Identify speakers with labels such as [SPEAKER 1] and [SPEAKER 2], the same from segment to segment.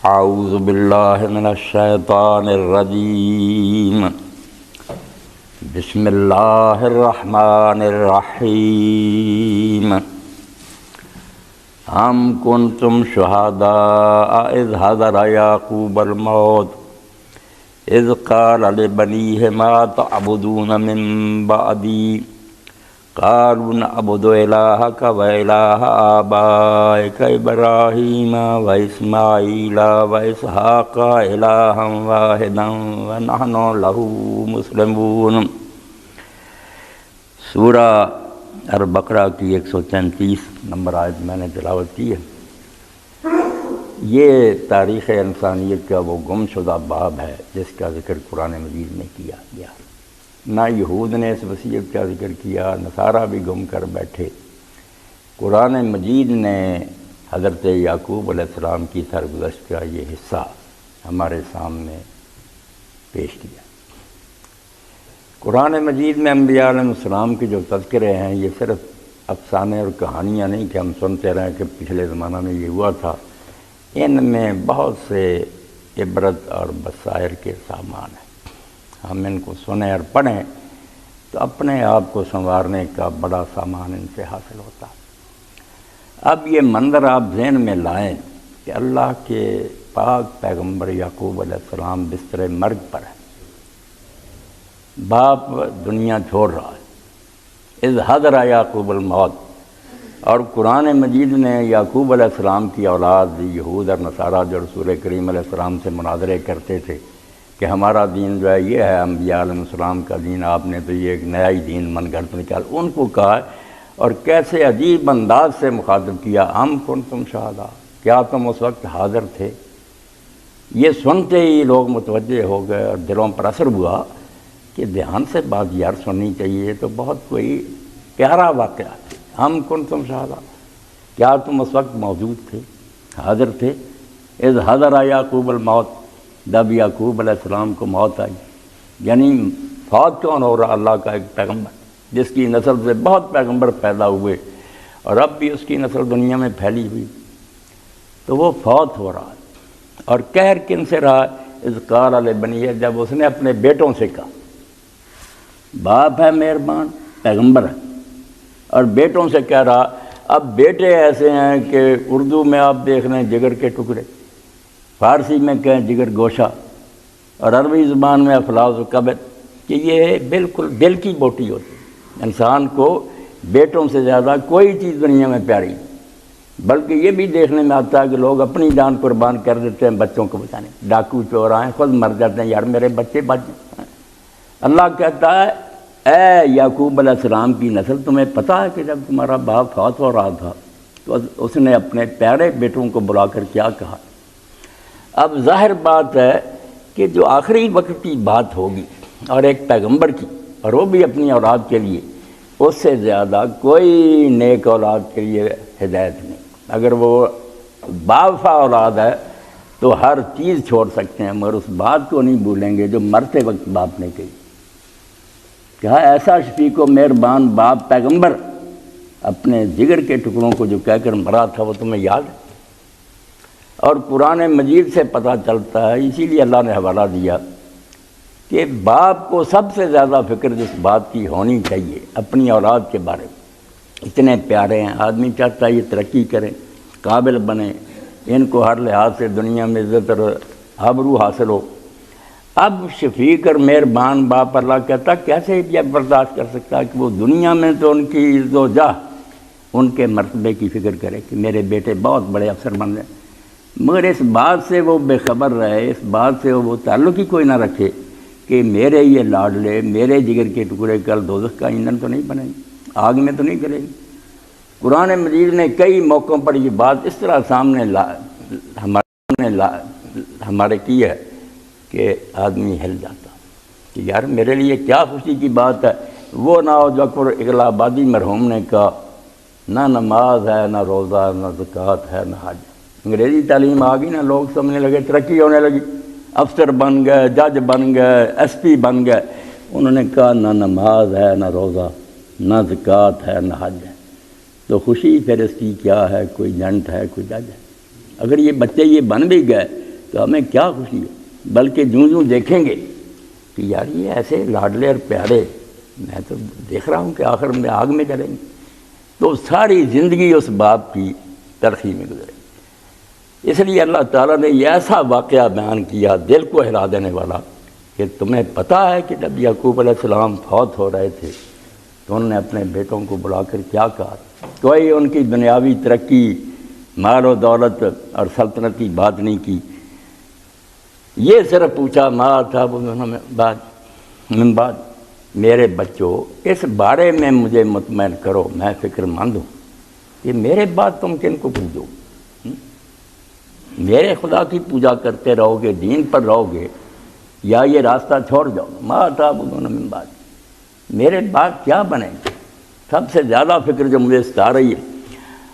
[SPEAKER 1] اعوذ باللہ من الشیطان الرجیم بسم اللہ الرحمن الرحیم ام کنتم شہداء اذ حضر یعقوب الموت اذ قال لبنیہ ما تعبدون من بعدی قالوا نعبد الہک و الہ آبائک ابراہیم و اسماعیل و اسحاق الہا واحدا ونحن لہ مسلمون۔ سورہ البقرہ کی 133 نمبر آیت میں نے تلاوت کی ہے۔ یہ تاریخ انسانیت کا وہ گم شدہ باب ہے جس کا ذکر قرآن مجید میں کیا گیا۔ نہ یہود نے اس وصیت کا ذکر کیا، نصارہ بھی گم کر بیٹھے۔ قرآن مجید نے حضرت یعقوب علیہ السلام کی سرگزشت کا یہ حصہ ہمارے سامنے پیش کیا۔ قرآن مجید میں انبیاء علیہ السلام کے جو تذکرے ہیں یہ صرف افسانے اور کہانیاں نہیں کہ ہم سنتے رہیں کہ پچھلے زمانہ میں یہ ہوا تھا، ان میں بہت سے عبرت اور بصائر کے سامان ہیں۔ ہم ان کو سنیں اور پڑھیں تو اپنے آپ کو سنوارنے کا بڑا سامان ان سے حاصل ہوتا۔ اب یہ منظر آپ ذہن میں لائیں کہ اللہ کے پاک پیغمبر یعقوب علیہ السلام بستر مرگ پر ہیں، باپ دنیا چھوڑ رہا ہے، اذ حضر یعقوب الموت، اور قرآن مجید نے یعقوب علیہ السلام کی اولاد یہود اور نصارہ جو رسول کریم علیہ السلام سے مناظرے کرتے تھے کہ ہمارا دین جو ہے یہ ہے انبیاء علیہ السلام کا دین، آپ نے تو یہ ایک نیا ہی دین من گھڑت نکال، ان کو کہا اور کیسے عجیب انداز سے مخاطب کیا، ام کنتم شہداء، کیا تم اس وقت حاضر تھے؟ یہ سنتے ہی لوگ متوجہ ہو گئے اور دلوں پر اثر ہوا کہ دھیان سے بات یار سننی چاہیے، تو بہت کوئی پیارا واقعہ ہے۔ ام کنتم شہداء، کیا تم اس وقت موجود تھے، حاضر تھے؟ اذ حضر یعقوب الموت، جب یعقوب علیہ السلام کو موت آئی، یعنی فوت کون ہو رہا؟ اللہ کا ایک پیغمبر جس کی نسل سے بہت پیغمبر پیدا ہوئے اور اب بھی اس کی نسل دنیا میں پھیلی ہوئی، تو وہ فوت ہو رہا ہے۔ اور قہر کن سے رہا؟ اذ قال لبنیہ، جب اس نے اپنے بیٹوں سے کہا، باپ ہے مہربان، پیغمبر ہے، اور بیٹوں سے کہہ رہا۔ اب بیٹے ایسے ہیں کہ اردو میں آپ دیکھ رہے ہیں جگر کے ٹکڑے، فارسی میں کہیں جگر گوشہ، اور عربی زبان میں افلاس و کبد، کہ یہ بالکل دل کی بوٹی ہوتی ہے۔ انسان کو بیٹوں سے زیادہ کوئی چیز دنیا میں پیاری نہیں، بلکہ یہ بھی دیکھنے میں آتا ہے کہ لوگ اپنی جان قربان کر دیتے ہیں بچوں کو بچانے، ڈاکو چور آئیں خود مر جاتے ہیں، یار میرے بچے بچ جائیں۔ اللہ کہتا ہے اے یعقوب علیہ السلام کی نسل، تمہیں پتہ ہے کہ جب تمہارا باپ فوت ہو رہا تھا تو اس نے اپنے پیارے بیٹوں کو بلا کر کیا کہا؟ اب ظاہر بات ہے کہ جو آخری وقت کی بات ہوگی اور ایک پیغمبر کی، اور وہ بھی اپنی اولاد کے لیے، اس سے زیادہ کوئی نیک اولاد کے لیے ہدایت نہیں۔ اگر وہ باوفا اولاد ہے تو ہر چیز چھوڑ سکتے ہیں، مگر اس بات کو نہیں بھولیں گے جو مرتے وقت باپ نے کہی، کہا ایسا شفیق و مہربان باپ پیغمبر اپنے جگر کے ٹکڑوں کو جو کہہ کر مرا تھا وہ تمہیں یاد ہے؟ اور قرآن مجید سے پتہ چلتا ہے، اسی لیے اللہ نے حوالہ دیا کہ باپ کو سب سے زیادہ فکر جس بات کی ہونی چاہیے اپنی اولاد کے بارے میں، اتنے پیارے ہیں، آدمی چاہتا ہے یہ ترقی کریں، قابل بنے، ان کو ہر لحاظ سے دنیا میں عزت اور آبرو حاصل ہو۔ اب شفیق اور مہربان باپ اللہ کہتا کیسے یہ برداشت کر سکتا ہے کہ وہ دنیا میں تو ان کی عزت و جاہ، ان کے مرتبے کی فکر کرے کہ میرے بیٹے بہت بڑے افسر بن جائیں، مگر اس بات سے وہ بے خبر رہے، اس بات سے وہ تعلق ہی کوئی نہ رکھے کہ میرے یہ لاڈلے، میرے جگر کے ٹکڑے کل دوزخ کا ایندھن تو نہیں بنے گی، آگ میں تو نہیں گلے گی۔ قرآن مجید نے کئی موقعوں پر یہ بات اس طرح سامنے ہمارے کی ہے کہ آدمی ہل جاتا کہ یار میرے لیے کیا خوشی کی بات ہے۔ وہ نہ ہو جو اقلا آبادی مرحوم نے کہا، نہ نماز ہے، نہ روزہ، نہ زکوٰۃ ہے، نہ حج۔ انگریزی تعلیم آ گئی نا، لوگ سمجھنے لگے، ترقی ہونے لگی، افسر بن گئے، جج بن گئے، ایس پی بن گئے۔ انہوں نے کہا نہ نماز ہے، نہ روزہ، نہ زکوٰۃ ہے، نہ حج ہے، تو خوشی پھر اس کی کیا ہے؟ کوئی جنٹ ہے، کوئی جج ہے؟ اگر یہ بچے یہ بن بھی گئے تو ہمیں کیا خوشی ہے، بلکہ جوں دیکھیں گے کہ یار یہ ایسے لاڈلے اور پیارے، میں تو دیکھ رہا ہوں کہ آخر میں آگ میں جلیں گے، تو ساری زندگی اس باپ کی تلخی میں گزرے۔ اس لیے اللہ تعالیٰ نے یہ ایسا واقعہ بیان کیا دل کو ہلا دینے والا کہ تمہیں پتہ ہے کہ جب یعقوب علیہ السلام فوت ہو رہے تھے تو انہوں نے اپنے بیٹوں کو بلا کر کیا کہا؟ کوئی ان کی دنیاوی ترقی، مال و دولت اور سلطنت کی بات نہیں کی، یہ صرف پوچھا ما تعبدون من بعد، میرے بچوں اس بارے میں مجھے مطمئن کرو، میں فکر مند ہوں کہ میرے بعد تم کن کو پوجو، میرے خدا کی پوجا کرتے رہو گے، دین پر رہو گے، یا یہ راستہ چھوڑ جاؤ۔ ما تعبدون من بعد، میرے بعد کیا بنے گا؟ سب سے زیادہ فکر جو مجھے ستا رہی ہے۔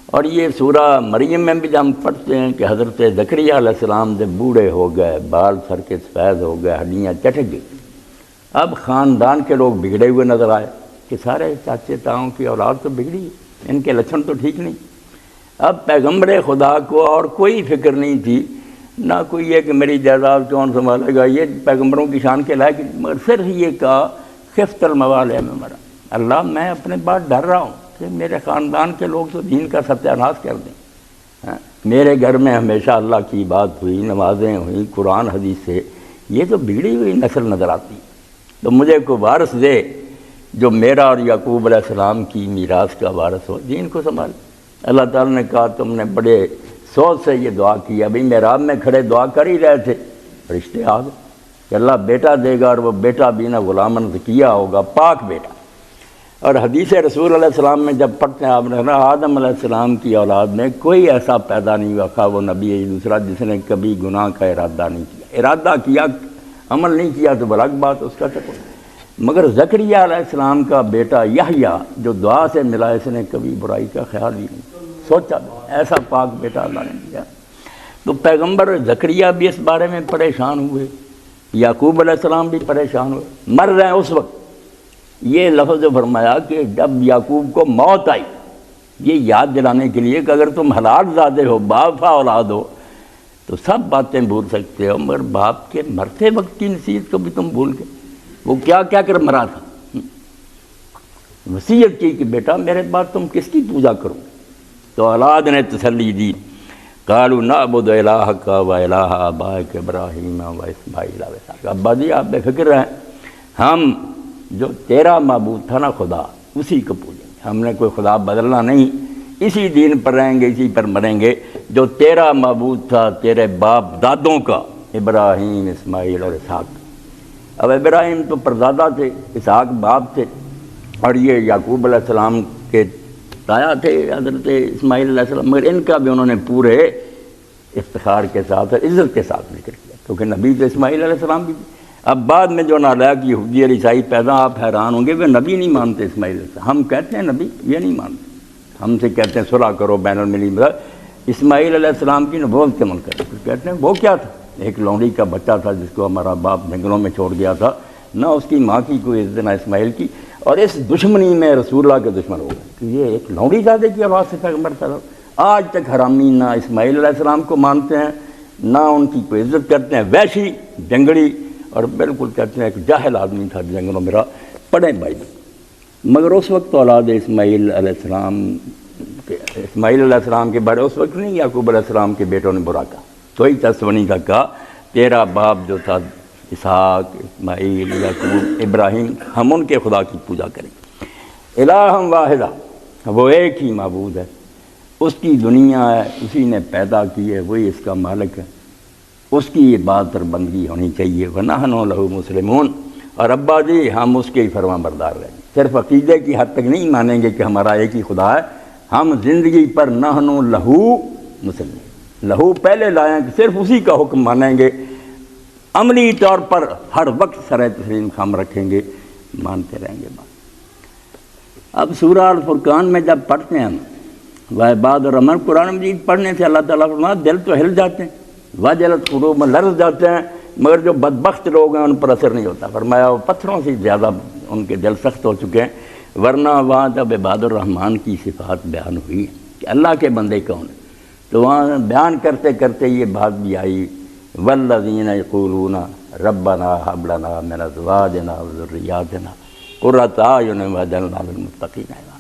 [SPEAKER 1] اور یہ سورہ مریم میں بھی ہم پڑھتے ہیں کہ حضرت زکریا علیہ السلام جب بوڑھے ہو گئے، بال سر کے سفید ہو گئے، ہڈیاں چٹک گئی، اب خاندان کے لوگ بگڑے ہوئے نظر آئے کہ سارے چاچے تاؤں کی اولاد تو بگڑی، ان کے لچھن تو ٹھیک نہیں۔ اب پیغمبر خدا کو اور کوئی فکر نہیں تھی، نہ کوئی یہ کہ میری جائیداد کون سنبھالے گا، یہ پیغمبروں کی شان کے لائق، مگر صرف یہ کہا خفت الموالے میں مرا، اللہ میں اپنے بعد ڈر رہا ہوں کہ میرے خاندان کے لوگ تو دین کا ستیہ ناش کر دیں۔ میرے گھر میں ہمیشہ اللہ کی بات ہوئی، نمازیں ہوئیں، قرآن حدیث سے، یہ تو بگڑی ہوئی نسل نظر آتی، تو مجھے کوئی وارث دے جو میرا اور یعقوب علیہ السلام کی میراث کا وارث ہو، دین کو سنبھال۔ اللہ تعالیٰ نے کہا تم نے بڑے سوچ سے یہ دعا کی، ابھی محراب میں کھڑے دعا کر ہی رہے تھے، فرشتے آ گئے کہ اللہ بیٹا دے گا، اور وہ بیٹا بھی نہ غلامن ذکیہ ہوگا، پاک بیٹا۔ اور حدیث رسول علیہ السلام میں جب پڑھتے ہیں آپ نے کہا آدم علیہ السلام کی اولاد میں کوئی ایسا پیدا نہیں ہوا، خواہ وہ نبی ہے دوسرا، جس نے کبھی گناہ کا ارادہ نہیں کیا، ارادہ کیا عمل نہیں کیا تو الگ بات اس کا چکر، مگر زکریا علیہ السلام کا بیٹا یحییٰ جو دعا سے ملا، اس نے کبھی برائی کا خیال ہی نہیں سوچا، ایسا پاک بیٹا اللہ نے دیا۔ تو پیغمبر زکریا بھی اس بارے میں پریشان ہوئے، یعقوب علیہ السلام بھی پریشان ہوئے، مر رہے ہیں اس وقت۔ یہ لفظ جو فرمایا کہ جب یعقوب کو موت آئی، یہ یاد دلانے کے لیے کہ اگر تم حلال زادے ہو، باوفا اولاد ہو، تو سب باتیں بھول سکتے ہو، مگر باپ کے مرتے وقت کی نصیحت کو بھی تم بھول گئے۔ وہ کیا کیا کر مرا تھا، وصیت کی کہ بیٹا میرے بعد تم کس کی پوجا کرو؟ تو اولاد نے تسلی دی، قالوا نعبد الہک و الہ آبائک ابراہیم و اسماعیل و اسحاق، ابا جی آپ بے فکر رہیں، ہم جو تیرا معبود تھا نا خدا، اسی کو پوجیں گے، ہم نے کوئی خدا بدلنا نہیں، اسی دین پر رہیں گے، اسی پر مریں گے جو تیرا معبود تھا تیرے باپ دادوں کا، ابراہیم، اسماعیل اور اسحاق۔ اب ابراہیم تو پردادا تھے، اسحاق باپ تھے، اور یہ یعقوب علیہ السلام کے تایا تھے حضرت اسماعیل علیہ السلام، مگر ان کا بھی انہوں نے پورے افتخار کے ساتھ اور عزت کے ساتھ ذکر کیا، کیونکہ نبی تو اسماعیل علیہ السلام بھی۔ اب بعد میں جو نالائق یہودی اور عیسائی پیدا، آپ حیران ہوں گے، وہ نبی نہیں مانتے اسماعیل علیہ السلام، ہم کہتے ہیں نبی، یہ نہیں مانتے، ہم سے کہتے ہیں صلح کرو بین المللی، مطلب اسماعیل علیہ السلام کی نبوت کے منکر، کہتے ہیں وہ کیا تھا، ایک لونڈی کا بچہ تھا جس کو ہمارا باپ جنگلوں میں چھوڑ گیا تھا، نہ اس کی ماں کی کوئی عزت نہ اسماعیل کی، اور اس دشمنی میں رسول اللہ کے دشمن ہو گئے کہ یہ ایک لونڈی زادے کی آواز سے پیغمبر صلی اللہ علیہ وسلم۔ آج تک حرامی نہ اسماعیل علیہ السلام کو مانتے ہیں، نہ ان کی کوئی عزت کرتے ہیں، ویشی جنگڑی، اور بالکل کہتے ہیں کہ جاہل آدمی تھا جنگلوں میں رہا، پڑھیں بھائی۔ مگر اس وقت اولاد اسماعیل علیہ السلام کے بارے اس وقت نہیں یعقوب علیہ السلام کے بیٹوں نے برا کہا، کوئی تسونی کا کہا تیرا باپ جو تھا اسحاق، اسماعیل، یعقوب، ابراہیم، ہم ان کے خدا کی پوجا کریں گے۔ الہم واحدہ، وہ ایک ہی معبود ہے، اس کی دنیا ہے، اسی نے پیدا کی ہے، وہی اس کا مالک ہے، اس کی عبادت اور بندگی ہونی چاہیے، وَنَحْنُ لَهُ مُسْلِمُونَ، اور ابا جی ہم اس کے ہی فرمان بردار رہیں گے، صرف عقیدے کی حد تک نہیں مانیں گے کہ ہمارا ایک ہی خدا ہے، ہم زندگی پر نحن لہو مسلم، لہو پہلے لائیں کہ صرف اسی کا حکم مانیں گے، عملی طور پر ہر وقت سر تسلیم خم رکھیں گے، مانتے رہیں گے بات۔ اب سورہ الفرقان میں جب پڑھتے ہیں ہم وعباد الرحمن، قرآن مجید پڑھنے سے اللہ تعالیٰ فرماتا دل تو ہل جاتے ہیں، وجلت قلوب میں لرز جاتے ہیں، مگر جو بدبخت لوگ ہیں ان پر اثر نہیں ہوتا، فرمایا وہ پتھروں سے زیادہ ان کے دل سخت ہو چکے ہیں، ورنہ وہاں جب عباد الرحمن کی صفات بیان ہوئی کہ اللہ کے بندے کون ہیں، تو وہاں بیان کرتے کرتے یہ بات بھی آئی والذین یقولون ربنا هب لنا من ازواجنا وذریاتنا قرۃ اعین واجعلنا للمتقین اماما۔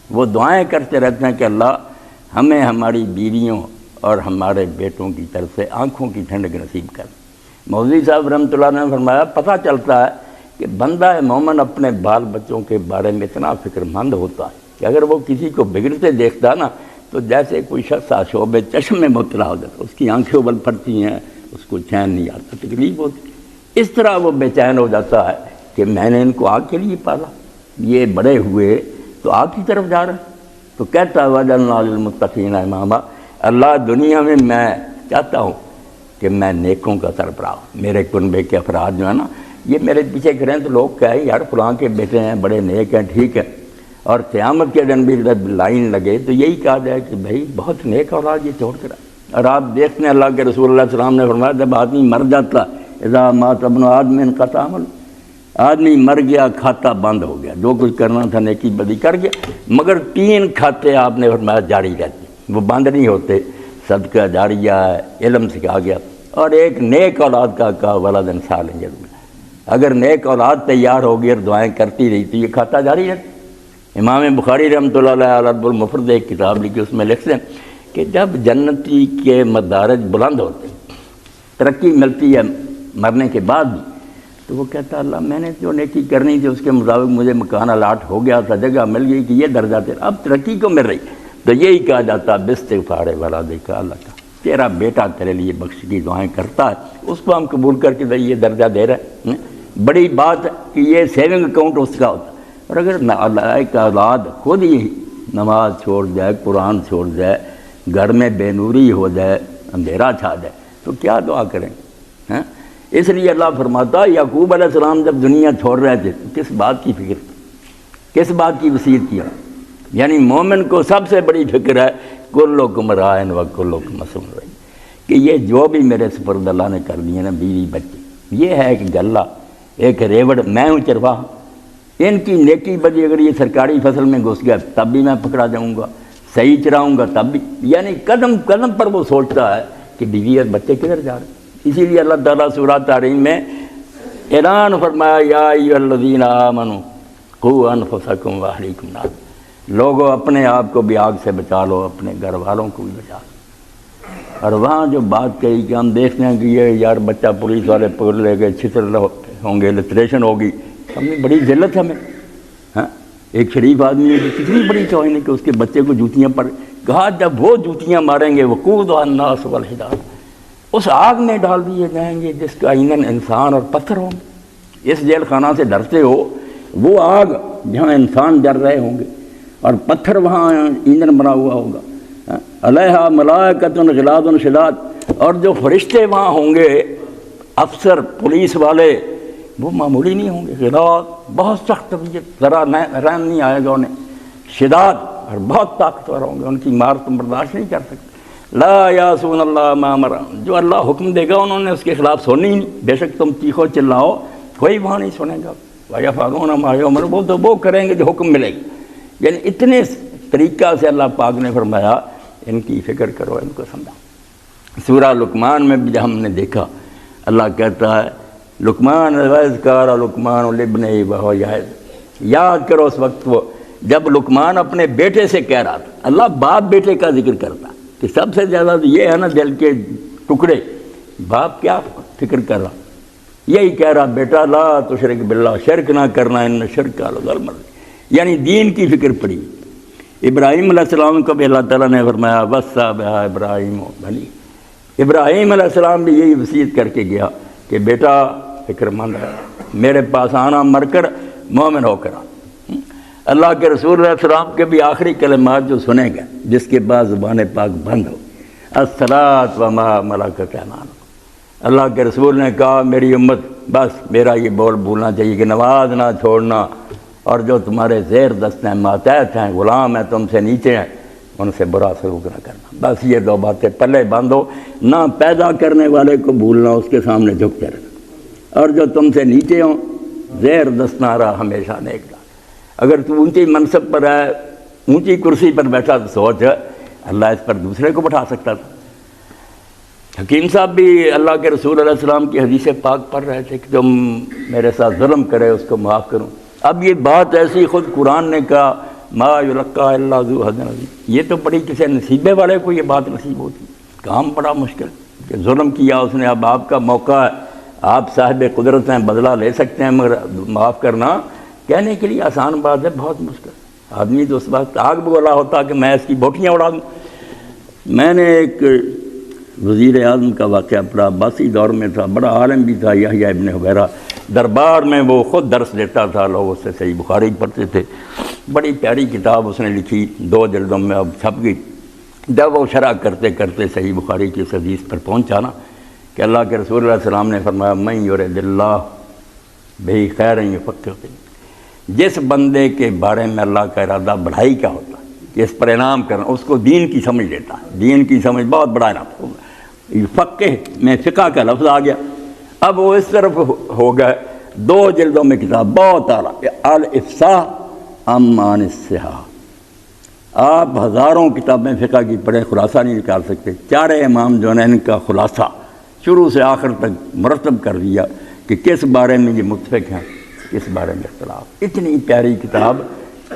[SPEAKER 1] وہ دعائیں کرتے رہتے ہیں کہ اللہ ہمیں ہماری بیویوں اور ہمارے بیٹوں کی طرف سے آنکھوں کی ٹھنڈک نصیب کر۔ مولوی صاحب رحمۃ اللہ نے فرمایا پتہ چلتا ہے کہ بندہ مومن اپنے بال بچوں کے بارے میں اتنا فکر مند ہوتا ہے کہ اگر وہ کسی کو بگڑتے دیکھتا نا تو جیسے کوئی شخص آشوب چشم میں مبتلا ہو جاتا، اس کی آنکھیں ابل پڑتی ہیں، اس کو چین نہیں آتا، تکلیف ہوتی، اس طرح وہ بے چین ہو جاتا ہے کہ میں نے ان کو آگ کے لیے پالا، یہ بڑے ہوئے تو آگ کی طرف جا رہے ہیں۔ تو کہتا ہے وَجَعَلْنَا لِلْمُتَّقِينَ إِمَامًا، اللہ دنیا میں میں چاہتا ہوں کہ میں نیکوں کا سربراہ ہوں، میرے کنبے کے افراد جو ہیں نا یہ میرے پیچھے کریں تو لوگ کہیں یار فلاں کے بیٹے ہیں بڑے نیک ہیں، ٹھیک ہے، اور قیامت کے دن بھی جب لائن لگے تو یہی کہا جائے کہ بھائی بہت نیک اولاد یہ چھوڑ کر آئے۔ اور آپ دیکھتے ہیں اللہ کے رسول اللہ علیہ وسلم نے فرمایا جب آدمی مر جاتا اذا مات ابن آدم انقطع عمل، آدمی مر گیا کھاتا بند ہو گیا، جو کچھ کرنا تھا نیکی بدی کر گیا، مگر 3 کھاتے آپ نے فرمایا جاری رہتے، وہ بند نہیں ہوتے، صدقہ جاریہ ہے، علم سکھا گیا، اور ایک نیک اولاد کا کہا ولد صالح یدعو۔ اگر نیک اولاد تیار ہوگی اور دعائیں کرتی رہی تو یہ کھاتا جاری رہتا۔ امام بخاری رحمۃ اللہ علیہ الادب المفرد ایک کتاب لکھی، اس میں لکھتے ہیں کہ جب جنتی کے مدارج بلند ہوتے ترقی ملتی ہے مرنے کے بعد بھی، تو وہ کہتا اللہ میں نے جو نیکی کرنی تھی اس کے مطابق مجھے مکان الاٹ ہو گیا تھا، جگہ مل گئی کہ یہ درجہ تیرا، اب ترقی کو مل رہی، تو یہی کہا جاتا باستغفار ولدک، اللہ کا تیرا بیٹا تیرے لیے بخش کی دعائیں کرتا ہے، اس کو ہم قبول کر کے یہ درجہ دے رہے ہیں، بڑی بات ہے کہ یہ سیونگ اکاؤنٹ اس کا ہوتا ہے۔ اور اگر نالائق اولاد خود ہی نماز چھوڑ جائے، قرآن چھوڑ جائے، گھر میں بے نوری ہو جائے، اندھیرا چھا جائے تو کیا دعا کریں؟ ہاں، اس لیے اللہ فرماتا ہے یعقوب علیہ السلام جب دنیا چھوڑ رہے تھے کس بات کی فکر تھی، کس بات کی وصیت کیا؟ یعنی مومن کو سب سے بڑی فکر ہے کلکم راعٍ وکلکم مسئول رعیہ، کہ یہ جو بھی میرے سپرد اللہ نے کر دیے نا، بیوی بچے، یہ ہے ایک گلہ، ایک ریوڑ، میں ہوں چرواہا، ان کی نیکی بدی اگر یہ سرکاری فصل میں گھس گیا تب بھی میں پکڑا جاؤں گا، صحیح چراؤں گا تب بھی، یعنی قدم قدم پر وہ سوچتا ہے کہ بیوی اور بچے کدھر جا رہے ہیں۔ اسی لیے اللہ تعالیٰ سورہ تحریم میں اعلان فرمایا یا ایھا الذین آمنوا قوا انفسکم واہلیکم نارا، لوگوں اپنے آپ کو بھی آگ سے بچا لو، اپنے گھر والوں کو بھی بچا لو۔ اور وہاں جو بات کہی کہ ہم دیکھتے ہیں کہ یہ یار بچہ پولیس والے پکڑ لے گئے، چھتر ہوں گے، لسٹریشن ہوگی، ہمیں بڑی ذلت ہے ہمیں، ہاں ایک شریف آدمی ہے کتنی بڑی توہین ہے کہ اس کے بچے کو جوتیاں پڑ، کہا جب وہ جوتیاں ماریں گے وقودھا الناس والحجارہ، اس آگ میں ڈال دیے جائیں گے جس کا ایندھن انسان اور پتھر ہوں گے۔ اس جیل خانہ سے ڈرتے ہو، وہ آگ جہاں انسان جل رہے ہوں گے اور پتھر وہاں ایندھن بنا ہوا ہوگا، علیہا ملائکۃ غلاظ شداد، اور جو فرشتے وہاں ہوں گے افسر پولیس والے وہ معمولی نہیں ہوں گے، غلاظ بہت سخت طبیعت، ذرا رحم نہیں آئے گا انہیں، شداد اور بہت طاقتور ہوں گے، ان کی مار تم برداشت نہیں کر سکتے۔ لا یعصون اللہ ما امرهم، جو اللہ حکم دے گا انہوں نے اس کے خلاف سننی ہی نہیں، بے شک تم چیخو چلاؤ کوئی وہاں نہیں سنے گا، وَيَفْعَلُونَ مَا يُؤْمَرُونَ، وہ کریں گے جو حکم ملے گا۔ یعنی اتنے طریقہ سے اللہ پاک نے فرمایا ان کی فکر کرو، ان کو سمجھاؤ۔ سورہ لقمان میں بھی ہم نے دیکھا اللہ کہتا ہے لقمان وَإِذْ لقمان لِابْنِهِ وَهُوَ يَعِظُهُ، یاد کرو اس وقت وہ جب لقمان اپنے بیٹے سے کہہ رہا تھا، اللہ باپ بیٹے کا ذکر کرتا کہ سب سے زیادہ تو یہ ہے نا دل کے ٹکڑے، باپ کیا فکر کر رہا، یہی کہہ رہا بیٹا لا تشرک باللہ، شرک نہ کرنا، ان شرک لظلم عظیم، یعنی دین کی فکر پڑی۔ ابراہیم علیہ السلام کو بھی اللہ تعالیٰ نے فرمایا وصّیٰ بہا ابراہیم بنی، ابراہیم علیہ السلام بھی یہی وصیت کر کے گیا کہ بیٹا فکر مند ہے، میرے پاس آنا، مر کر مومن ہو کر آنا۔ اللہ کے رسول علیہ السلام کے بھی آخری کلمات جو سنے گئے جس کے بعد زبان پاک بند ہو، الصلاۃ وما ملکت ایمانکم، اللہ کے رسول نے کہا میری امت بس میرا یہ بول بھولنا چاہیے کہ نماز نہ چھوڑنا، اور جو تمہارے زیر دست ہیں، ماتحت ہیں، غلام ہیں، تم سے نیچے ہیں، ان سے برا سلوک نہ کرنا، بس یہ 2 باتیں پلے باندھو، نہ پیدا کرنے والے کو بھولنا، اس کے سامنے جھکتے رہنا، اور جو تم سے نیچے ہوں زیر دست نہ رہا ہمیشہ نیک ڈال۔ اگر تو اونچی منصب پر ہے، اونچی کرسی پر بیٹھا تو سوچ اللہ اس پر دوسرے کو بٹھا سکتا تھا، حکیم صاحب بھی اللہ کے رسول علیہ السلام کی حدیث پاک پڑھ رہے تھے کہ جو میرے ساتھ ظلم کرے اس کو معاف کروں. اب یہ بات ایسی خود قرآن نے کہا ما یلقاها الا ذو حظ عظیم. یہ تو بڑی کسی نصیبے والے کو یہ بات نصیب ہوتی. کام بڑا مشکل کہ ظلم کیا اس نے، اب آپ کا موقع ہے، آپ صاحب قدرت ہیں، بدلہ لے سکتے ہیں، مگر معاف کرنا کہنے کے لیے آسان بات ہے، بہت مشکل. آدمی تو اس وقت آگ بولا ہوتا کہ میں اس کی بوٹیاں اڑا دوں. میں نے ایک وزیر اعظم کا واقعہ پڑھا، عباسی دور میں تھا، بڑا عالم بھی تھا، یحییٰ ابن حبیرہ. دربار میں وہ خود درس دیتا تھا، لوگ اس سے صحیح بخاری پڑھتے تھے. بڑی پیاری کتاب اس نے لکھی، 2 جلدوں میں اب چھپ گئی. جب وہ شرح کرتے کرتے صحیح بخاری کی اس حدیث پر پہنچا نا کہ اللہ کے رسول علیہ السلام نے فرمایا من یرد اللہ بہ خیرا یفقہہ فی الدین. جس بندے کے بارے میں اللہ کا ارادہ بڑھائی کا ہوتا ہے کہ اس پر انعام کرنا، اس کو دین کی سمجھ دیتا ہے. دین کی سمجھ بہت بڑا انعام ہوگا. فقہ میں فقہ کا لفظ آ گیا. اب وہ اس طرف ہو گئے، 2 جلدوں میں کتاب بہت اعلیٰ، الافصاح عن الصحاح. آپ ہزاروں کتابیں فقہ کی پڑھیں، خلاصہ نہیں نکال سکتے. 4 امام جو ہیں ان کا خلاصہ شروع سے آخر تک مرتب کر دیا کہ کس بارے میں یہ متفق ہیں، کس بارے میں اختلاف. اتنی پیاری کتاب،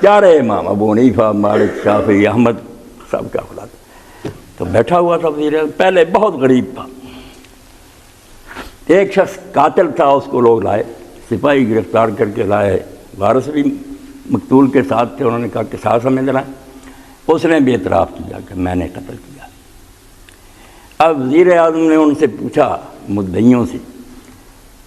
[SPEAKER 1] 4 امام ابو حنیفہ، مالک، شافعی، احمد، سب کا خلاصہ. تو بیٹھا ہوا تھا وزیر اعظم، پہلے بہت غریب تھا. ایک شخص قاتل تھا، اس کو لوگ لائے، سپاہی گرفتار کر کے لائے، وارث بھی مقتول کے ساتھ تھے. انہوں نے کہا کہ قصاص ہمیں دلائیں. اس نے بھی اعتراف کیا کہ میں نے قتل کیا. اب وزیر اعظم نے ان سے پوچھا، مدعیوں سے،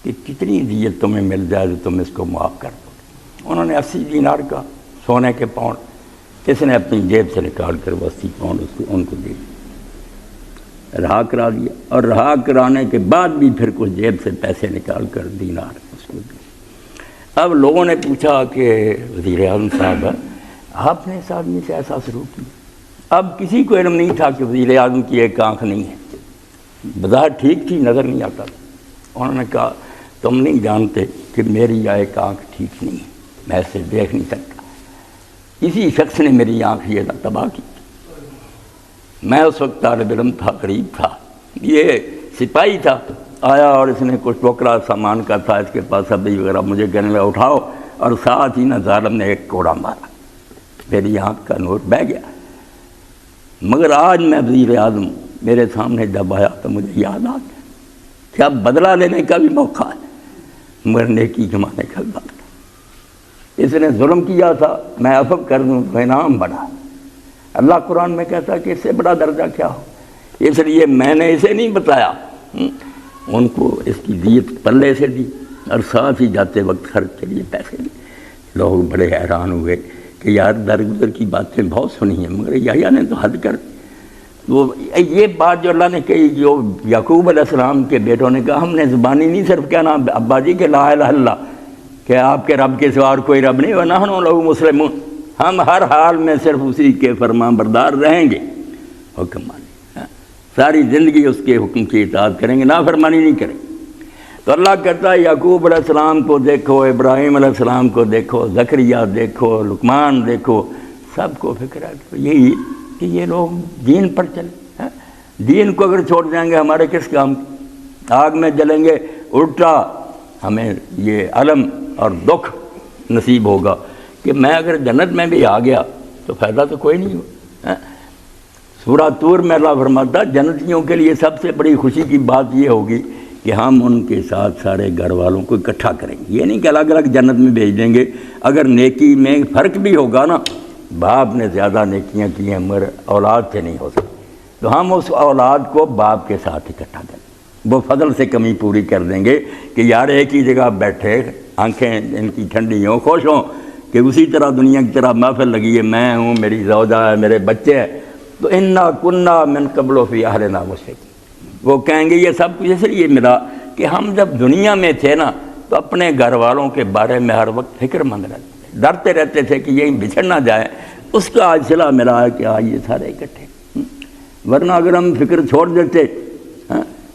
[SPEAKER 1] کہ کتنی دیت تمہیں مل جائے تو تم اس کو معاف کر دو. انہوں نے 80 دینار کا سونے کے پاؤنڈ، اس نے اپنی جیب سے نکال کر وہ 80 پاؤنڈ ان کو دے دیا، رہا کرا دیا. اور رہا کرانے کے بعد بھی پھر کچھ جیب سے پیسے نکال کر دینار اس کو دیے. اب لوگوں نے پوچھا کہ وزیر اعظم صاحب آپ نے اس آدمی سے ایسا سلوک کیا. اب کسی کو علم نہیں تھا کہ وزیر اعظم کی ایک آنکھ نہیں ہے، بظاہر ٹھیک تھی، نظر نہیں آتا تھا. انہوں نے کہا تم نہیں جانتے کہ میری ایک آنکھ ٹھیک نہیں ہے، میں اسے دیکھ نہیں سکتا. اسی شخص نے میری آنکھ یہ تباہ کی. میں اس وقت طالب علم تھا، غریب تھا، یہ سپاہی تھا. آیا اور اس نے کچھ ٹوکرا سامان کا تھا اس کے پاس، سبزی وغیرہ، مجھے کہنے لگا اٹھاؤ، اور ساتھ ہی نہ ظالم نے ایک کوڑا مارا، میری آنکھ کا نور بہہ گیا. مگر آج میں وزیر اعظم میرے سامنے جب آیا تو مجھے یاد آ گیا کہ اب بدلہ لینے کا بھی موقع ہے، مگر نیکی کمانے کا بھی موقع. اس نے ظلم کیا تھا، میں عفو کر دوں تو انعام بڑھا. اللہ قرآن میں کہتا ہے کہ اس سے بڑا درجہ کیا ہو. اس لیے میں نے اسے نہیں بتایا، ان کو اس کی دیت پلے سے دی، اور ساتھ ہی جاتے وقت خرچ کے لیے پیسے دی. لوگ بڑے حیران ہوئے کہ یار درگزر کی باتیں بہت سنی ہیں، مگر یحییٰ نے تو حد کر دی. وہ یہ بات جو اللہ نے کہی، جو یعقوب علیہ السلام کے بیٹوں نے کہا، ہم نے زبانی نہیں صرف کہنا ابا جی کہ لا الہ الا اللہ، کہ آپ کے رب کے سوا اور کوئی رب نہیں، ونحن لہ مسلمون، ہم ہر حال میں صرف اسی کے فرمان بردار رہیں گے، حکم مانیں، ساری زندگی اس کے حکم کی اطاعت کریں گے، نافرمانی نہیں کریں گے. تو اللہ کہتا ہے یعقوب علیہ السلام کو دیکھو، ابراہیم علیہ السلام کو دیکھو، زکریا دیکھو، لقمان دیکھو، سب کو فکر ہے یہی کہ یہ لوگ دین پر چلے. دین کو اگر چھوڑ جائیں گے ہمارے کس کام کی؟ آگ میں جلیں گے، الٹا ہمیں یہ علم اور دکھ نصیب ہوگا کہ میں اگر جنت میں بھی آ گیا تو فائدہ تو کوئی نہیں ہو. سورہ طور میں اللہ فرماتا جنتیوں کے لیے سب سے بڑی خوشی کی بات یہ ہوگی کہ ہم ان کے ساتھ سارے گھر والوں کو اکٹھا کریں گے. یہ نہیں کہ الگ الگ جنت میں بھیج دیں گے. اگر نیکی میں فرق بھی ہوگا نا، باپ نے زیادہ نیکیاں کی ہیں مگر اولاد سے نہیں ہو سکتی، تو ہم اس اولاد کو باپ کے ساتھ اکٹھا کریں، وہ فضل سے کمی پوری کر دیں گے کہ یار ایک ہی جگہ بیٹھے، آنکھیں ان کی ٹھنڈی ہوں، خوش ہوں کہ اسی طرح دنیا کی طرح محفل لگی ہے، میں ہوں، میری زوجہ ہے، میرے بچے ہیں. تو انا کننا من قبل فی اہلنا مشفقین، وہ کہیں گے یہ سب کچھ اس لیے ملا کہ ہم جب دنیا میں تھے نا تو اپنے گھر والوں کے بارے میں ہر وقت فکر مند رہتے تھے، ڈرتے رہتے تھے کہ یہیں بچھڑ نہ جائے. اس کا آج صلہ ملا ہے کہ آج یہ سارے اکٹھے. ورنہ اگر ہم فکر چھوڑ دیتے،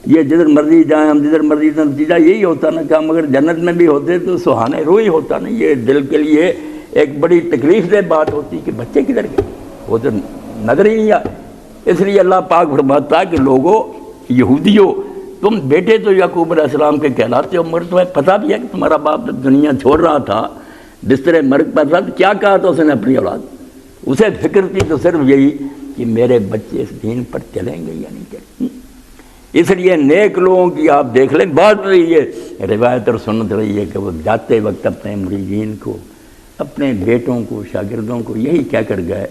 [SPEAKER 1] یہ جدھر مرضی جائیں، ہم جدھر مرضی تو نتیجہ یہی ہوتا نا کہ ہم اگر جنت میں بھی ہوتے تو سہانے روئی ہوتا نا. یہ دل کے لیے ایک بڑی تکلیف دہ بات ہوتی کہ بچے کدھر گئے، وہ تو نظر ہی نہیں آئے. اس لیے اللہ پاک فرماتا ہے کہ لوگوں یہودیوں تم بیٹے تو یعقوب علیہ السلام کے کہلاتے ہو، مگر تمہیں پتہ بھی ہے کہ تمہارا باپ جب دنیا چھوڑ رہا تھا، بستر مرگ پر تھا، تو کیا کہا تھا اس نے اپنی اولاد؟ اسے فکر تھی تو صرف یہی کہ میرے بچے اس دین پر چلیں گے یا نہیں چلیں گے۔ اس لیے نیک لوگوں کی آپ دیکھ لیں، بات رہی ہے روایت اور سنت رہی ہے کہ وہ جاتے وقت اپنے مریدین کو، اپنے بیٹوں کو، شاگردوں کو یہی کہہ کر گئے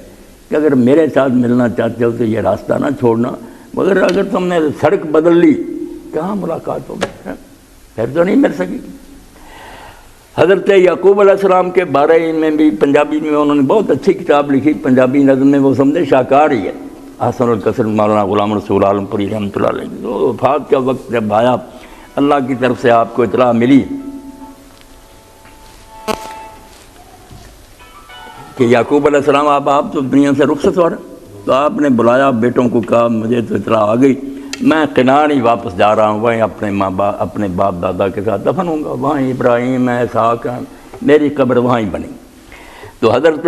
[SPEAKER 1] کہ اگر میرے ساتھ ملنا چاہتے ہو تو یہ راستہ نہ چھوڑنا، مگر اگر تم نے سڑک بدل لی کہاں ملاقات ہوگی، پھر تو نہیں مل سکے گی۔ حضرت یعقوب علیہ السلام کے بارے میں بھی پنجابی میں انہوں نے بہت اچھی کتاب لکھی، پنجابی نظم میں وہ سمجھے شاہکار ہی ہے، حسن القصر مولانا غلام رسول عالم پوری رحمۃ اللہ علیہ۔ تو وفات کا وقت جب آیا، اللہ کی طرف سے آپ کو اطلاع ملی کہ یعقوب علیہ السلام آپ تو دنیا سے رخصت ہو رہے، تو آپ نے بلایا بیٹوں کو، کہا مجھے تو اطلاع آ گئی، میں کنعان ہی واپس جا رہا ہوں، وہیں اپنے باپ دادا کے ساتھ دفن ہوں گا، وہاں ابراہیم اسحاق، میری قبر وہاں ہی بنی۔ تو حضرت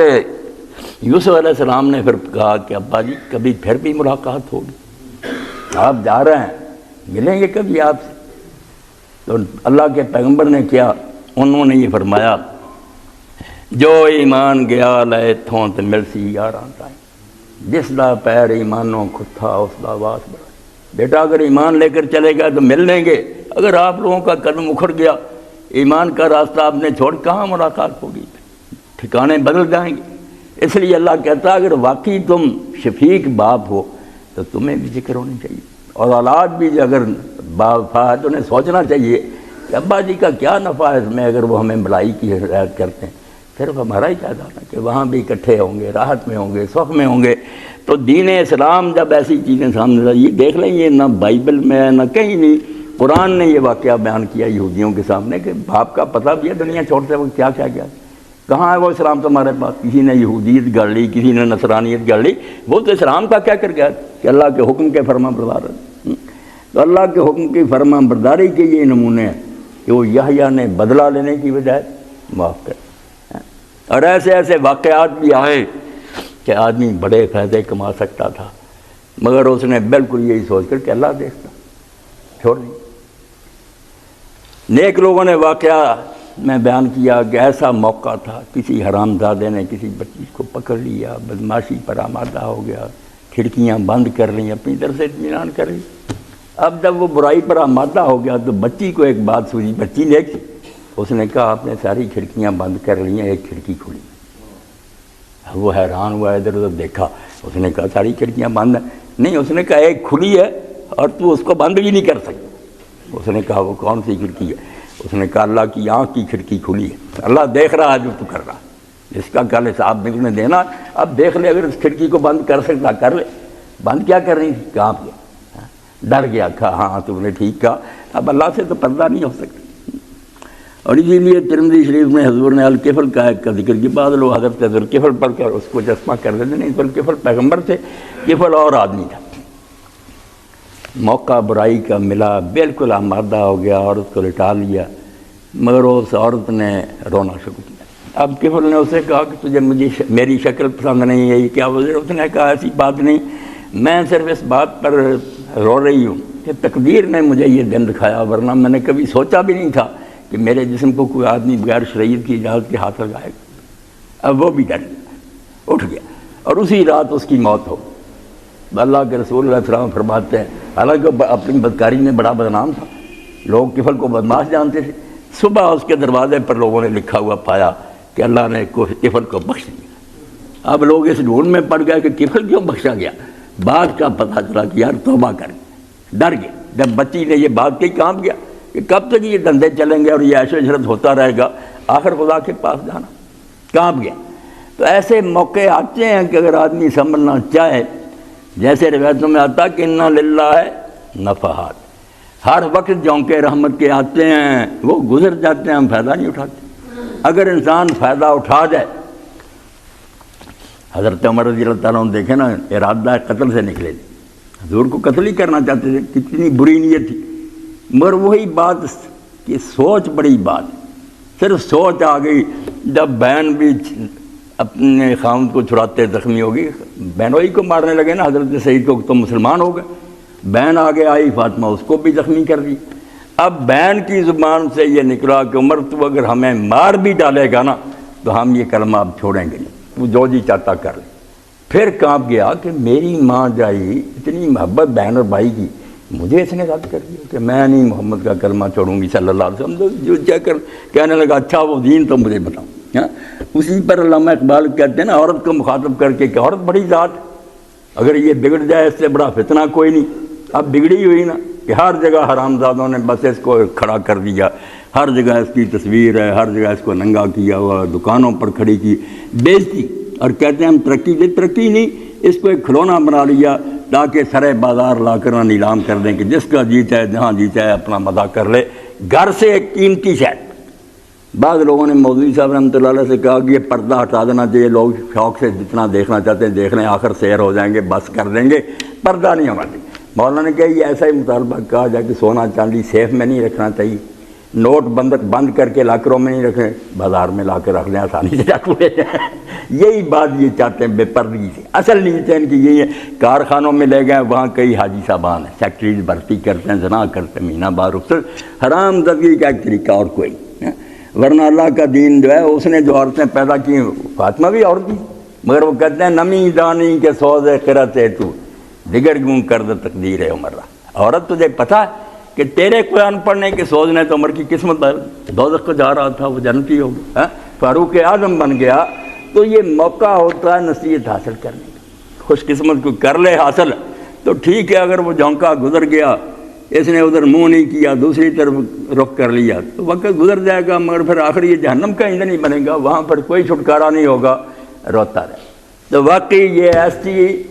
[SPEAKER 1] یوسف علیہ السلام نے پھر کہا کہ ابا جی کبھی پھر بھی ملاقات ہوگی، آپ جا رہے ہیں، ملیں گے کبھی آپ سے۔ تو اللہ کے پیغمبر نے کیا، انہوں نے یہ فرمایا، جو ایمان گیا لے تھوں تے مل سی یاراں تائیں، جس دا پیر ایمانوں کھتا اس دا واس بڑا۔ بیٹا اگر ایمان لے کر چلے گا تو مل لیں گے، اگر آپ لوگوں کا قدم اکھڑ گیا، ایمان کا راستہ آپ نے چھوڑ، کہاں ملاقات ہوگی، ٹھکانے بدل جائیں گے۔ اس لیے اللہ کہتا ہے اگر واقعی تم شفیق باپ ہو تو تمہیں بھی ذکر ہونی چاہیے، اور اولاد بھی اگر باپ ہے تو انہیں سوچنا چاہیے کہ ابا جی کا کیا نفع ہے اس میں، اگر وہ ہمیں بھلائی کی ہدایت کرتے ہیں، صرف ہمارا ہی کیا جانا کہ وہاں بھی اکٹھے ہوں گے، راحت میں ہوں گے، سکھ میں ہوں گے۔ تو دین اسلام جب ایسی چیزیں سامنے لائی، یہ دیکھ لیں، یہ نہ بائبل میں ہے نہ کہیں نہیں، قرآن نے یہ واقعہ بیان کیا یہودیوں کے سامنے کہ باپ کا پتہ بھی ہے دنیا چھوڑتے وقت کیا کیا گیا، کہاں ہے وہ اسلام تمہارے پاس؟ کسی نے یہودیت گڑھ لی، کسی نے نصرانیت گڑھ لی، وہ تو اسلام کا کیا کر گیا کہ اللہ کے حکم کے فرما بردار ہے۔ تو اللہ کے حکم کی فرما برداری کے یہ نمونے ہیں کہ وہ یحییٰ نے بدلہ لینے کی بجائے معاف کر۔ اور ایسے ایسے واقعات بھی آئے کہ آدمی بڑے فائدے کما سکتا تھا، مگر اس نے بالکل یہی سوچ کر کہ اللہ دیکھتا، چھوڑ دیں۔ نیک لوگوں نے واقعہ میں بیان کیا کہ ایسا موقع تھا، کسی حرام زادے نے کسی بچی کو پکڑ لیا، بدماشی پر آمادہ ہو گیا، کھڑکیاں بند کر لیں، اپنی طرف سے اطمینان کر لی۔ اب جب وہ برائی پر آمادہ ہو گیا تو بچی کو ایک بات سوچی، بچی نے اس نے کہا آپ نے ساری کھڑکیاں بند کر لی ہیں، ایک کھڑکی کھلی۔ وہ حیران ہوا، ادھر ادھر دیکھا، اس نے کہا ساری کھڑکیاں بند ہیں؟ نہیں، اس نے کہا ایک کھلی ہے اور تو اس کو بند بھی نہیں کر سکتا۔ اس نے کہا وہ کون سی کھڑکی ہے؟ اس نے کہا اللہ کی آنکھ کی کھڑکی کھلی ہے، اللہ دیکھ رہا ہے جو تو کر رہا ہے، اس کا کل حساب میں دینا، اب دیکھ لے، اگر اس کھڑکی کو بند کر سکتا کر لے۔ بند کیا کر رہی تھی؟ کہاں گیا، ڈر گیا، کہا ہاں تم نے ٹھیک کہا، اب اللہ سے تو پردہ نہیں ہو سکتا۔ اور اسی لیے ترمذی شریف میں حضور نے الکفل کا ایک کا ذکر کیا، بعض لوگ حضرت ذوالکفل پڑھ کر اس کو چشمہ کر دیتے، نہیں، ذوالکفل پیغمبر تھے، کفل اور آدمی تھا۔ موقع برائی کا ملا، بالکل آمادہ ہو گیا اور اس کو لٹا لیا، مگر اس عورت نے رونا شروع کیا۔ اب کفل نے اسے کہا کہ تجھے میری شکل پسند نہیں ہے، کیا وجہ؟ اس نے کہا ایسی بات نہیں، میں صرف اس بات پر رو رہی ہوں کہ تقدیر نے مجھے یہ دن دکھایا، ورنہ میں نے کبھی سوچا بھی نہیں تھا کہ میرے جسم کو کوئی آدمی بغیر شریعت کی اجازت کے ہاتھ لگائے گا۔ اب وہ بھی ڈر گیا، اٹھ گیا، اور اسی رات اس کی موت ہو۔ اللہ کے رسول علیہ السلام فرماتے ہیں، حالانکہ وہ اپنی بدکاری میں بڑا بدنام تھا، لوگ کفل کو بدماش جانتے تھے، صبح اس کے دروازے پر لوگوں نے لکھا ہوا پایا کہ اللہ نے کفل کو بخش دیا۔ اب لوگ اس ڈھونڈ میں پڑ گئے کہ کفل کیوں بخشا گیا؟ بات کا پتہ چلا کہ یار توبہ کر، ڈر گئے۔ جب بچی نے یہ بات کہی، کانپ گیا کہ کب تک یہ دندے چلیں گے اور یہ عیش و عشرت ہوتا رہے گا، آخر خدا کے پاس جانا، کانپ گیا۔ تو ایسے موقع آتے ہیں کہ اگر آدمی سنبھلنا چاہے، جیسے روایتوں میں آتا کہ انا للہ نفحات، ہر وقت جونکے رحمت کے آتے ہیں، وہ گزر جاتے ہیں، ہم فائدہ نہیں اٹھاتے۔ اگر انسان فائدہ اٹھا جائے، حضرت عمر رضی اللہ تعالیٰ عنہ دیکھیں نا، ارادہ قتل سے نکلے تھے، حضور کو قتل ہی کرنا چاہتے تھے، کتنی بری نیت تھی، مگر وہی بات کہ سوچ بڑی بات، صرف سوچ آ گئی۔ جب بہن بھی اپنے خاوند کو چھڑاتے زخمی ہو گئی، بہنوئی کو مارنے لگے نا حضرت سعید کو، تو مسلمان ہو گئے، بہن آگے آئی، فاطمہ اس کو بھی زخمی کر دی۔ اب بہن کی زبان سے یہ نکلا کہ عمر تو اگر ہمیں مار بھی ڈالے گا نا تو ہم یہ کلمہ اب چھوڑیں گے نہیں، تو جو جی چاہتا کر لے۔ پھر کانپ گیا کہ میری ماں جائی اتنی محبت بہن اور بھائی کی، مجھے اس نے رد کر دیا کہ میں نہیں محمد کا کلمہ چھوڑوں گی صلی اللہ علیہ وسلم۔ جو کہنے لگا اچھا وہ دین تو مجھے بتاؤ۔ اسی پر علامہ اقبال کہتے ہیں نا، عورت کو مخاطب کر کے کہ عورت بڑی ذات، اگر یہ بگڑ جائے اس سے بڑا فتنہ کوئی نہیں۔ اب بگڑی ہوئی نا کہ ہر جگہ حرام زادوں نے بس اس کو کھڑا کر دیا، ہر جگہ اس کی تصویر ہے، ہر جگہ اس کو ننگا کیا ہوا، دکانوں پر کھڑی کی، بیچتی، اور کہتے ہیں ہم ترقی نہیں، اس کو ایک کھلونا بنا لیا تاکہ سرے بازار لا کر نیلام کر دیں کہ جس کا جی چاہے جہاں جی چاہے اپنا مزہ کر لے، گھر سے ایک قیمتی شے۔ بعض لوگوں نے مولوی صاحب رحمۃ اللہ علیہ سے کہا کہ یہ پردہ ہٹا دینا چاہیے، لوگ شوق سے جتنا دیکھنا چاہتے ہیں دیکھ لیں، آخر سیر ہو جائیں گے، بس کر دیں گے، پردہ نہیں ہونا چاہیے۔ مولانا نے کہا یہ ایسا ہی مطالبہ کہا جائے کہ سونا چاندی سیف میں نہیں رکھنا چاہیے، نوٹ بند کر کے لاکروں میں نہیں رکھیں، بازار میں لا کے رکھ لیں، آسانی سے رکھ لیں۔ یہی بات یہ چاہتے ہیں بے پردگی سے۔ اصل نیت ان کی یہی ہے، کارخانوں میں لے گئے، وہاں کئی حاجی صاحبان ہیں، سیکٹریز بھرتی کرتے ہیں، زنا کرتے ہیں، مہینہ بار رخصت، حرام زدگی کا ایک طریقہ اور کوئی نہیں۔ ورنہ اللہ کا دین جو ہے اس نے جو عورتیں پیدا کی، فاطمہ بھی عورت تھی، مگر وہ کہتے ہیں نمی دانی کے سوز قرت تو دیگر گوں کرد تقدیر ہے عمر۔ عورت تجھے پتہ ہے کہ تیرے قرآن پڑھنے کے سوز نے تو عمر کی قسمت دوزخ کو جا رہا تھا، وہ جنتی ہو گیا، فاروق اعظم بن گیا۔ تو یہ موقع ہوتا ہے نصیحت حاصل کرنے کا، خوش قسمت کو کر لے حاصل تو ٹھیک ہے، اگر وہ جھونکا گزر گیا، اس نے ادھر منہ نہیں کیا، دوسری طرف رخ کر لیا تو وقت گزر جائے گا، مگر پھر آخر یہ جہنم کا ایندھن نہیں بنے گا، وہاں پر کوئی چھٹکارا نہیں ہوگا، روتا رہے۔ تو واقعی یہ ایسی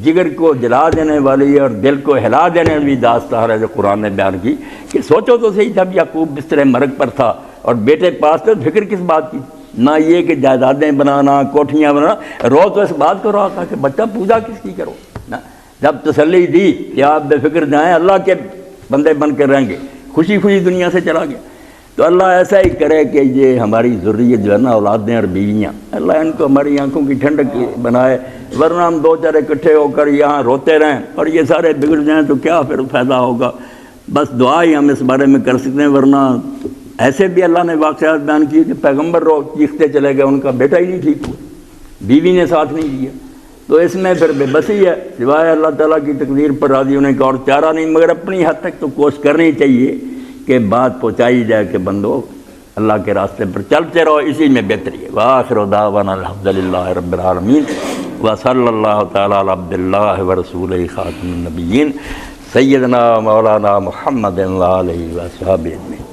[SPEAKER 1] جگر کو جلا دینے والی اور دل کو ہلا دینے والی داستان ہے جو قرآن نے بیان کی کہ سوچو تو صحیح، جب یعقوب بستر مرگ پر تھا اور بیٹے پاس تھے، فکر کس بات کی؟ نہ یہ کہ جائیدادیں بنانا، کوٹھیاں بنانا، رو تو اس بات کو رہا تھا کہ بچہ پوجا کس کی کرو نا۔ جب تسلی دی کہ آپ بے فکر جائیں، اللہ کے بندے بن کر رہیں گے، خوشی خوشی دنیا سے چلا گیا۔ تو اللہ ایسا ہی کرے کہ یہ ہماری ذریت جو ہے نا، اولادیں اور بیویاں، اللہ ان کو ہماری آنکھوں کی ٹھنڈک بنائے، ورنہ ہم دو چار اکٹھے ہو کر یہاں روتے رہیں اور یہ سارے بگڑ جائیں تو کیا پھر فائدہ ہوگا؟ بس دعا ہی ہم اس بارے میں کر سکتے ہیں، ورنہ ایسے بھی اللہ نے واقعات بیان کیے کہ پیغمبر رو چیختے چلے گئے، ان کا بیٹا ہی نہیں ٹھیک ہوا، بیوی نے ساتھ نہیں دیا، تو اس میں پھر بے بسی ہے، سوائے اللہ تعالیٰ کی تقدیر پر راضی ہونے کا اور چارہ نہیں، مگر اپنی حد تک تو کوشش کرنی چاہیے کہ بات پہنچائی جائے کہ بندو اللہ کے راستے پر چلتے رہو، اسی میں بہتری ہے۔ وآخر دعوانا الحمدللہ رب العالمین وصلی اللہ تعالیٰ علی عبد اللہ ورسولہ خاتم النبیین سیدنا مولانا محمد علیہ وصحبہ اجمعین۔